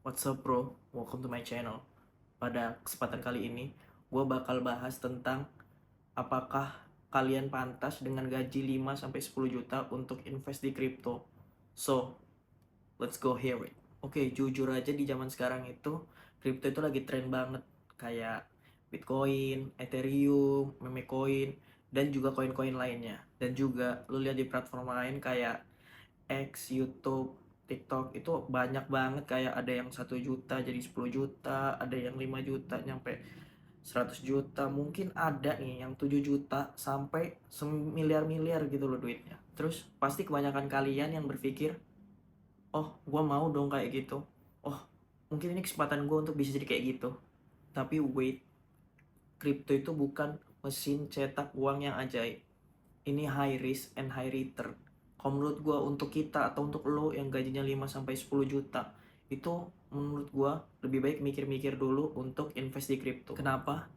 What's up bro, welcome to my channel. Pada kesempatan kali ini, gue bakal bahas tentang apakah kalian pantas dengan gaji 5-10 juta untuk invest di crypto. So, let's go here it. Oke, jujur aja di zaman sekarang itu, crypto itu lagi tren banget. Kayak Bitcoin, Ethereum, meme coin, dan juga koin-koin lainnya. Dan juga lu lihat di platform lain kayak X, YouTube, TikTok itu banyak banget, kayak ada yang 1 juta jadi 10 juta, ada yang 5 juta nyampe 100 juta, mungkin ada nih yang 7 juta sampai semiliar-miliar gitu loh duitnya. Terus pasti kebanyakan kalian yang berpikir, oh gue mau dong kayak gitu, oh mungkin ini kesempatan gue untuk bisa jadi kayak gitu. Tapi wait, crypto itu bukan mesin cetak uang yang ajaib. Ini high risk and high return. Kalau menurut gue, untuk kita atau untuk lo yang gajinya 5-10 juta, itu menurut gue lebih baik mikir-mikir dulu untuk invest di crypto. Kenapa?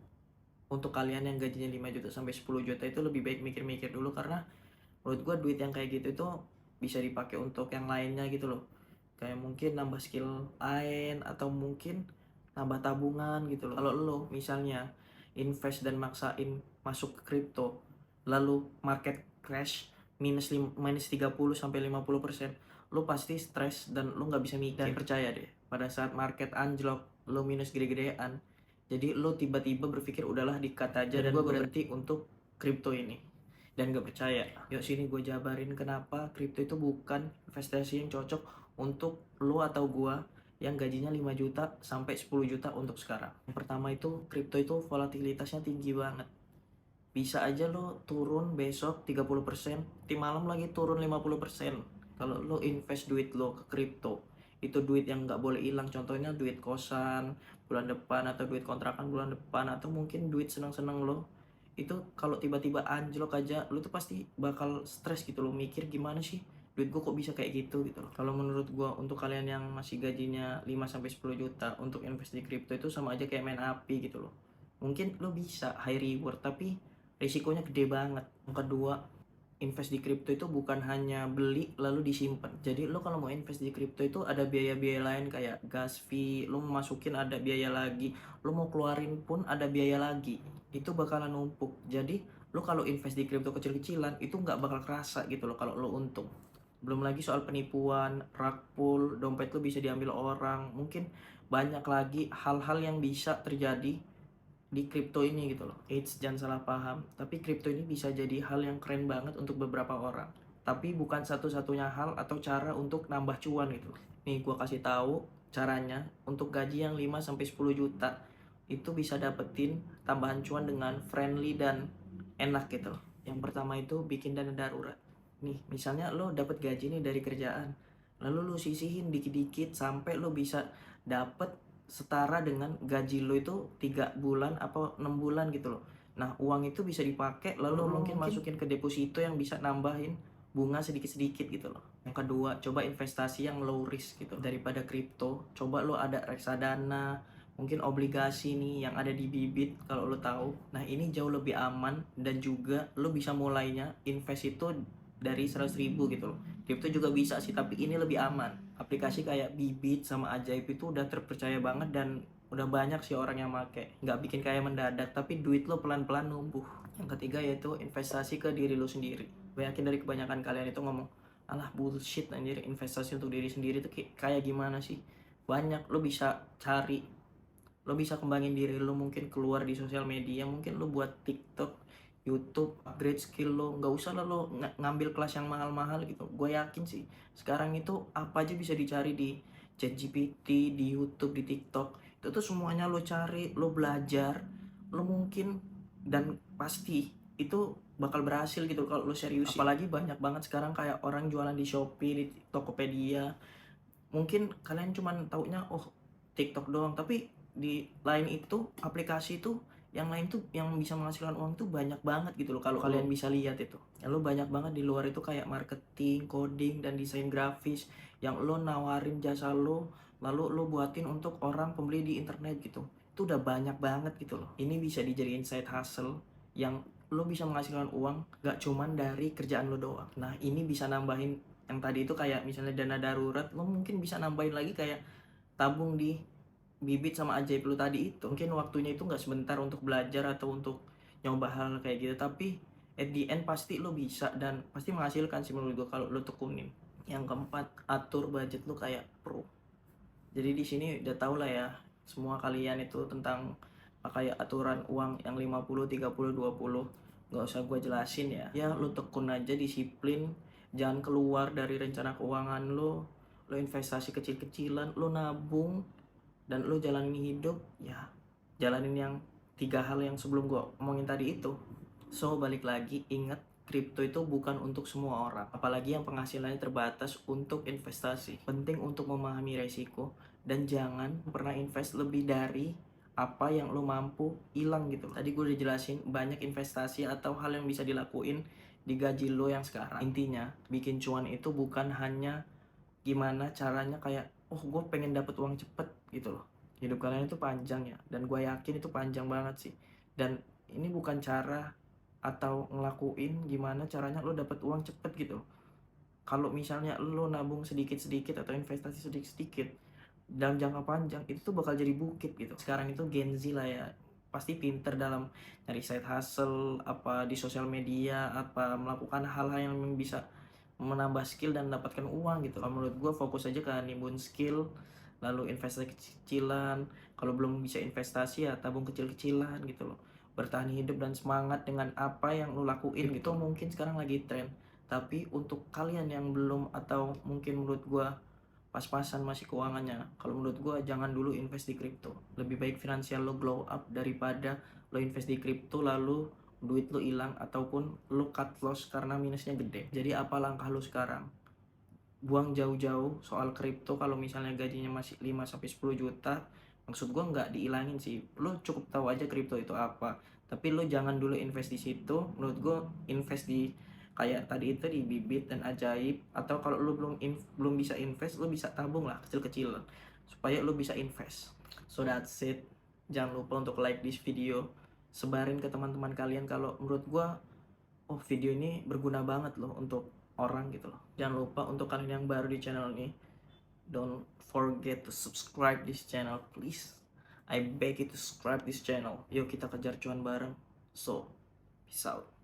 Untuk kalian yang gajinya 5 juta sampai 10 juta itu lebih baik mikir-mikir dulu, karena menurut gue duit yang kayak gitu itu bisa dipakai untuk yang lainnya gitu loh. Kayak mungkin nambah skill lain atau mungkin nambah tabungan gitu loh. Kalau lo misalnya invest dan maksain masuk ke crypto, lalu market crash minus 30-50%, lo pasti stres dan lo nggak bisa mikir. Dan percaya deh, pada saat market anjlok, lo minus gede-gedean, jadi lo tiba-tiba berpikir udahlah di-cut aja dan gue berhenti untuk crypto ini dan gak percaya. Yuk sini gue jabarin kenapa crypto itu bukan investasi yang cocok untuk lo atau gue yang gajinya 5 juta sampai 10 juta untuk sekarang. Yang pertama itu, crypto itu volatilitasnya tinggi banget. Bisa aja lo turun besok 30%, di malam lagi turun 50%. Kalau lo invest duit lo ke crypto, itu duit yang nggak boleh hilang. Contohnya duit kosan bulan depan, atau duit kontrakan bulan depan, atau mungkin duit senang-senang lo. Itu kalau tiba-tiba anjlok aja, lo tuh pasti bakal stres gitu lo, mikir gimana sih duit gue kok bisa kayak gitu loh. Kalau menurut gue, untuk kalian yang masih gajinya 5-10 juta untuk invest di crypto, itu sama aja kayak main api gitu loh. Mungkin lo bisa high reward, tapi risikonya gede banget. Yang kedua, invest di crypto itu bukan hanya beli lalu disimpan. Jadi lo kalau mau invest di crypto itu ada biaya-biaya lain kayak gas fee, lo mau masukin ada biaya lagi, lo mau keluarin pun ada biaya lagi. Itu bakalan numpuk. Jadi lo kalau invest di crypto kecil-kecilan itu nggak bakal kerasa gitu loh kalau lo untung. Belum lagi soal penipuan, rug pull, dompet lo bisa diambil orang. Mungkin banyak lagi hal-hal yang bisa terjadi di kripto ini gitu loh. Eits, jangan salah paham, tapi kripto ini bisa jadi hal yang keren banget untuk beberapa orang. Tapi bukan satu-satunya hal atau cara untuk nambah cuan gitu. Nih gua kasih tahu caranya untuk gaji yang 5-10 juta itu bisa dapetin tambahan cuan dengan friendly dan enak gitu loh. Yang pertama itu bikin dana darurat. Nih, misalnya lo dapet gaji nih dari kerjaan, lalu lo sisihin dikit-dikit sampai lo bisa dapet setara dengan gaji lo itu 3 bulan atau 6 bulan gitu loh. Nah, uang itu bisa dipakai lalu mungkin masukin ke deposito yang bisa nambahin bunga sedikit-sedikit gitu loh. Yang kedua, coba investasi yang low risk gitu. Daripada kripto, coba lo ada reksadana, mungkin obligasi nih yang ada di Bibit kalau lo tahu. Nah, ini jauh lebih aman dan juga lo bisa mulainya invest itu dari 100.000 gitu loh. Kripto juga bisa sih, tapi ini lebih aman. Aplikasi kayak Bibit sama Ajaib itu udah terpercaya banget dan udah banyak sih orang yang make. Nggak bikin kaya mendadak, tapi duit lo pelan-pelan numbuh. Yang ketiga yaitu investasi ke diri lo sendiri. Gue yakin dari kebanyakan kalian itu ngomong, alah bullshit anjir, investasi untuk diri sendiri itu kayak gimana sih? Banyak, lo bisa cari, lo bisa kembangin diri lo, mungkin keluar di sosial media, mungkin lo buat TikTok, YouTube, upgrade skill lo. Nggak usah lah lo ngambil kelas yang mahal-mahal gitu. Gue yakin sih sekarang itu apa aja bisa dicari di ChatGPT, di YouTube, di TikTok. Itu tuh semuanya lo cari, lo belajar, lo mungkin dan pasti itu bakal berhasil gitu kalau lo serius. Apalagi banyak banget sekarang kayak orang jualan di Shopee, di Tokopedia. Mungkin kalian cuman taunya oh TikTok doang, tapi di lain itu aplikasi itu yang lain tuh yang bisa menghasilkan uang tuh banyak banget gitu loh kalau kalian bisa lihat itu. Lalu banyak banget di luar itu kayak marketing, coding, dan desain grafis yang lo nawarin jasa lo, lalu lo buatin untuk orang pembeli di internet gitu. Itu udah banyak banget gitu loh. Ini bisa dijadiin side hustle yang lo bisa menghasilkan uang gak cuman dari kerjaan lo doang. Nah, ini bisa nambahin yang tadi itu kayak misalnya dana darurat, lo mungkin bisa nambahin lagi kayak tabung di bibit sama ajaib lu tadi itu. Mungkin waktunya itu nggak sebentar untuk belajar atau untuk nyoba hal kayak gitu, tapi at the end pasti lu bisa dan pasti menghasilkan sih menurut gua kalau lu tekunin. Yang keempat, atur budget lu kayak pro. Jadi di sini udah tau lah ya semua kalian itu tentang kayak aturan uang yang 50 30 20. Nggak usah gue jelasin ya. Ya lu tekun aja, disiplin, jangan keluar dari rencana keuangan lu. Lu investasi kecil-kecilan, lu nabung, dan lu jalanin hidup ya. Jalanin yang 3 hal yang sebelum gue omongin tadi itu. So balik lagi, ingat, kripto itu bukan untuk semua orang, apalagi yang penghasilannya terbatas untuk investasi. Penting untuk memahami resiko dan jangan pernah invest lebih dari apa yang lo mampu hilang gitu. Tadi gue udah jelasin banyak investasi atau hal yang bisa dilakuin di gaji lo yang sekarang. Intinya, bikin cuan itu bukan hanya gimana caranya kayak, oh gue pengen dapet uang cepet gitu loh. Hidup kalian itu panjang ya, dan gue yakin itu panjang banget sih. Dan ini bukan cara atau ngelakuin gimana caranya lo dapet uang cepet gitu. Kalau misalnya lo nabung sedikit-sedikit atau investasi sedikit-sedikit dalam jangka panjang, itu tuh bakal jadi bukit gitu. Sekarang itu Gen Z lah ya, pasti pinter dalam nyari side hustle, apa di sosial media, apa melakukan hal-hal yang bisa menambah skill dan mendapatkan uang gitu. Kalau menurut gue fokus aja ke nimbun skill, lalu investasi kecilan. Kalau belum bisa investasi ya tabung kecil-kecilan gitu loh. Bertahan hidup dan semangat dengan apa yang lo lakuin gitu. Mungkin sekarang lagi tren, tapi untuk kalian yang belum atau mungkin menurut gue pas-pasan masih keuangannya, kalau menurut gue jangan dulu invest di kripto. Lebih baik finansial lo glow up daripada lo invest di kripto lalu duit lo hilang ataupun lo cut loss karena minusnya gede. Jadi apa langkah lo sekarang? Buang jauh-jauh soal kripto. Kalau misalnya gajinya masih 5 sampai 10 juta, maksud gue nggak dihilangin sih. Lo cukup tahu aja kripto itu apa. Tapi lo jangan dulu invest di situ. Menurut gue invest di kayak tadi itu di bibit dan ajaib, atau kalau lo belum bisa invest, lo bisa tabung lah kecil-kecilan supaya lo bisa invest. So that's it. Jangan lupa untuk like this video, sebarin ke teman-teman kalian kalau menurut gue, oh video ini berguna banget loh untuk orang gitu loh. Jangan lupa untuk kalian yang baru di channel ini, don't forget to subscribe this channel please. I beg you to subscribe this channel. Yuk kita kejar cuan bareng. So, peace out.